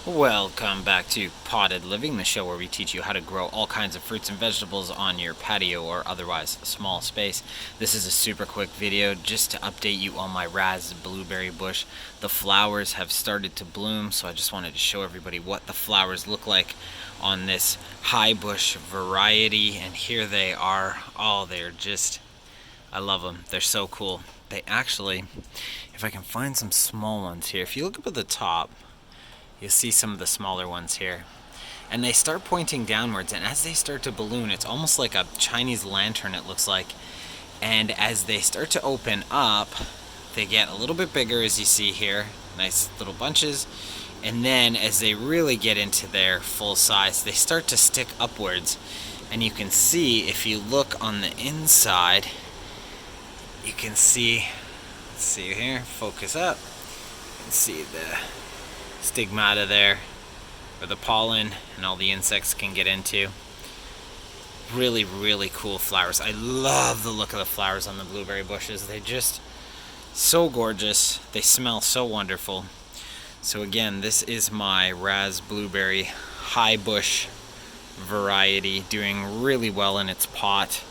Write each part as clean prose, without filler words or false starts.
Welcome back to Potted Living, the show where we teach you how to grow all kinds of fruits and vegetables on your patio or otherwise a small space. This is a super quick video just to update you on my Razz Blueberry bush. The flowers have started to bloom, so I just wanted to show everybody what the flowers look like on this high bush variety, and here they are. Oh, they're just, I love them. They're so cool. They actually, if I can find some small ones here, if you look up at the top, you'll see some of the smaller ones here. And they start pointing downwards, and as they start to balloon, it's almost like a Chinese lantern, it looks like. And as they start to open up, they get a little bit bigger, as you see here. Nice little bunches. And then as they really get into their full size, they start to stick upwards. And you can see, if you look on the inside, you can see, let's see here, focus up. You can see the stigmata there, where the pollen and all the insects can get into. Really, really cool flowers. I love the look of the flowers on the blueberry bushes. They're just so gorgeous. They smell so wonderful. So again, this is my Razz Blueberry high bush variety, doing really well in its pot.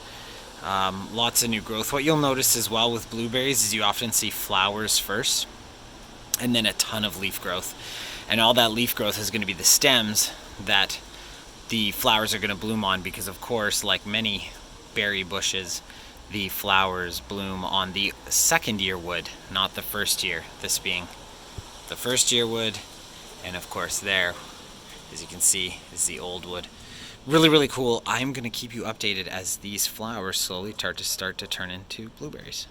Lots of new growth. What you'll notice as well with blueberries is you often see flowers first, and then a ton of leaf growth. And all that leaf growth is going to be the stems that the flowers are going to bloom on, because of course, like many berry bushes, the flowers bloom on the second year wood, not the first year, this being the first year wood. And of course there, as you can see, is the old wood. Really, really cool. I'm going to keep you updated as these flowers slowly start to turn into blueberries.